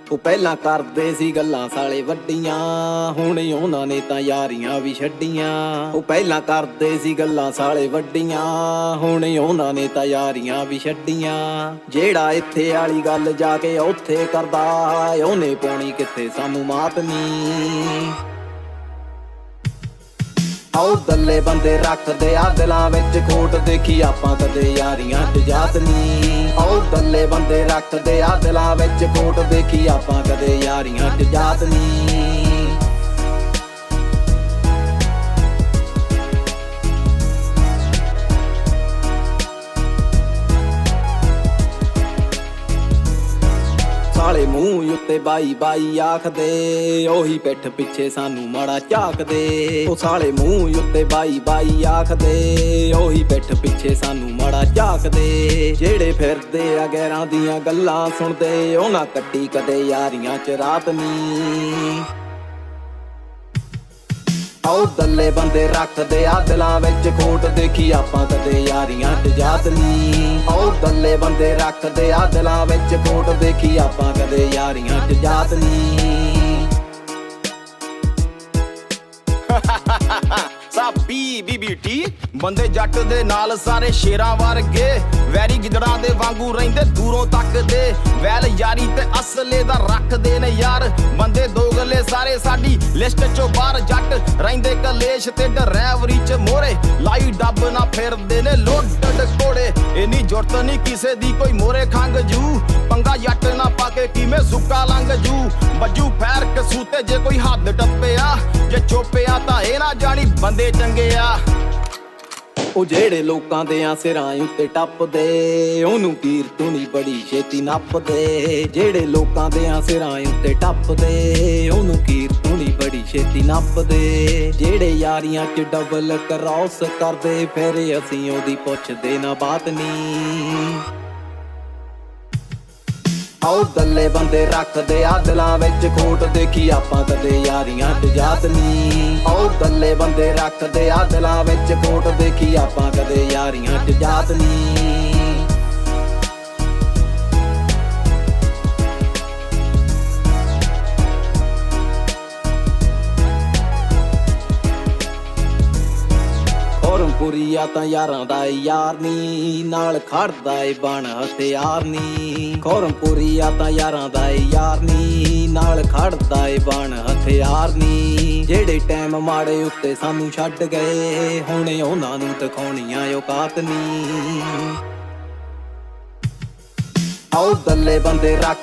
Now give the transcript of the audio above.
ਉਹ ਪਹਿਲਾਂ ਕਰਦੇ ਸੀ ਗੱਲਾਂ ਸਾਲੇ ਵੱਡੀਆਂ, ਹੁਣ ਉਹਨਾਂ ਨੇ ਤਾਂ ਯਾਰੀਆਂ ਵੀ ਛੱਡੀਆਂ। ਉਹ ਪਹਿਲਾਂ ਕਰਦੇ ਸੀ ਗੱਲਾਂ ਸਾਲੇ ਵੱਡੀਆਂ, ਹੁਣ ਉਹਨਾਂ ਨੇ ਤਾਂ ਯਾਰੀਆਂ ਵੀ ਛੱਡੀਆਂ। ਜਿਹੜਾ ਇੱਥੇ ਵਾਲੀ ਗੱਲ ਜਾ ਕੇ ਉੱਥੇ ਕਰਦਾ, ਉਹਨੇ ਪਾਉਣੀ ਕਿੱਥੇ ਸਾਨੂੰ ਮਾਤ ਨੀ। ਆਓ ਦੱਲੇ ਬੰਦੇ ਰੱਖਦੇ ਆ ਦਿਲਾਂ ਵਿੱਚ ਖੋਟ, ਦੇਖੀ ਆਪਾਂ ਕਦੇ ਯਾਰੀਆਂ 'ਚ ਜਾਤ ਨੀ। ਆਓ ਦੱਲੇ ਬੰਦੇ ਰੱਖਦੇ ਆ ਦਿਲਾਂ ਵਿੱਚ ਖੋਟ, ਦੇਖੀ ਆਪਾਂ ਕਦੇ ਯਾਰੀਆਂ 'ਚ ਜਾਤ ਨੀ। ਸਾਲੇ ਮੂੰਹ ਉੱਤੇ ਬਾਈ ਬਾਈ ਆਖਦੇ, ਉਹੀ ਪਿੱਠ ਪਿੱਛੇ ਸਾਨੂੰ ਮਾੜਾ ਝਾਕਦੇ। ਉਹ ਸਾਲੇ ਮੂੰਹ ਉੱਤੇ ਬਾਈ ਬਾਈ ਆਖਦੇ, ਉਹੀ ਪਿੱਠ ਪਿੱਛੇ ਸਾਨੂੰ ਮਾੜਾ ਝਾਕਦੇ। ਜਿਹੜੇ ਫਿਰਦੇ ਆ ਗੈਰਾਂ ਦੀਆਂ ਗੱਲਾਂ ਸੁਣਦੇ, ਉਹਨਾਂ ਕੱਟੀ ਕਦੇ ਯਾਰੀਆਂ 'ਚ ਰਾਤ ਨੀ। ਆਓ ਦੱਲੇ ਬੰਦੇ ਰੱਖਦੇ ਆ ਦਿਲਾਂ ਵਿੱਚ ਖੋਟ, ਦੇਖੀ ਆਪਾਂ ਕਦੇ ਯਾਰੀਆਂ 'ਚ ਜਾਤ ਨੀ। ਆਓ ਦੱਲੇ ਬੰਦੇ ਰੱਖਦੇ ਆ ਦਿਲਾਂ ਵਿੱਚ ਖੋਟ, ਦੇਖੀ ਆਪਾਂ ਕਦੇ ਯਾਰੀਆਂ 'ਚ ਜਾਤ ਨੀ। ਸਾਬੀ ਬੀਬੀਟੀ ਬੰਦੇ ਜੱਟ ਦੇ ਨਾਲ ਸਾਰੇ ਸ਼ੇਰਾਂ ਵਰਗੇ, ਵੈਰੀ ਗਿੱਦੜਾਂ ਦੇ ਵਾਂਗੂ ਰਹਿੰਦੇ ਦੂਰੋਂ ਤੱਕਦੇ। ਵੈਲ ਯਾਰੀ ਤੇ ਅਸਲੇ ਦਾ ਰੱਖਦੇ ਨੇ ਯਾਰ, ਬੰਦੇ ਦੋਗਲੇ ਸਾਰੇ ਸਾਡੀ ਲਿਸਟ ਚੋਂ ਬਾਹਰ। ਜੱਟ ਰਹਿੰਦੇ ਕਲੇਸ਼ ਤੇ ਡਰਾਈਵਰੀ 'ਚ ਮੋਰੇ, ਲਾਈ ਡੱਬ ਨਾ ਫਿਰਦੇ ਨੇ ਲੋਡਡ ਕੋੜੇ। ਇੰਨੀ ਜ਼ਰੂਰਤ ਨਹੀਂ ਕਿਸੇ ਦੀ ਕੋਈ ਮੋਰੇ ਖੰਗ ਜੂ, ਪੰਗਾ ਜੱਟ ਨਾ ਪਾ ਕੇ ਕਿਵੇਂ ਸੁੱਕਾ ਲੰਘ ਜੂ। ਬੱਜੂ ਫੈਰ ਕਸੂਤੇ ਜੇ ਕੋਈ ਹੱਦ ਟੱਪਿਆ, ਜੇ ਚੋਪਿਆ ਤਾਂ ਇਹ ਨਾ ਜਾਣੀ ਬੰਦੇ ਚੰਗੇ ਆ। ਉਹ ਜਿਹੜੇ ਲੋਕਾਂ ਦੇ ਸਿਰਾਂ ਉੱਤੇ ਟੱਪਦੇ, ਉਹਨੂੰ ਕੀਰਤੂਣੀ ਬੜੀ ਛੇਤੀ ਨੱਪਦੇ। ਜਿਹੜੇ ਲੋਕਾਂ ਦੇ ਸਿਰਾਂ ਉੱਤੇ ਟੱਪਦੇ, ਉਹਨੂੰ ਕੀਰਤੂਣੀ ਬੜੀ ਛੇਤੀ ਨੱਪਦੇ। ਜਿਹੜੇ ਯਾਰੀਆਂ 'ਚ ਡਬਲ ਕ੍ਰਾਸ ਕਰਦੇ, ਫਿਰ ਅਸੀਂ ਉਹਦੀ ਪੁੱਛਦੇ ਨਾ ਬਾਤ ਨੀ। ਆਓ ਦੱਲੇ ਬੰਦੇ ਰੱਖਦੇ ਆ ਦਿਲਾਂ ਵਿੱਚ ਖੋਟ, ਦੇਖੀ ਆਪਾਂ ਕਦੇ ਯਾਰੀਆਂ 'ਚ ਜਾਤ ਨੀ। ਆਓ ਦੱਲੇ ਬੰਦੇ ਰੱਖਦੇ ਆ ਦਿਲਾਂ ਵਿੱਚ ਖੋਟ, ਦੇਖੀ ਆਪਾਂ ਕਦੇ ਯਾਰੀਆਂ 'ਚ ਜਾਤ ਨੀ। ਖੋਰਮਪੁਰੀਆ ਤਾਂ ਯਾਰਾਂ ਦਾ ਯਾਰ ਨੀ, ਨਾਲ ਖੜਦਾ ਏ ਬਣ ਹਥਿਆਰ ਨੀ। ਖੋਰਮਪੁਰੀਆ ਤਾਂ ਯਾਰਾਂ ਦਾ ਯਾਰ ਨੀ, ਨਾਲ ਖੜਦਾ ਏ ਬਣ ਹਥਿਆਰ ਨੀ। ਜਿਹੜੇ ਟਾਈਮ ਮਾੜੇ ਉੱਤੇ ਸਾਨੂੰ ਛੱਡ ਗਏ, ਹੁਣ ਉਹਨਾਂ ਨੂੰ ਦਿਖਾਉਣੀਆਂ ਔਕਾਤ ਨੀ। ਆਓ ਦੱਲੇ ਬੰਦੇ ਰੱਖ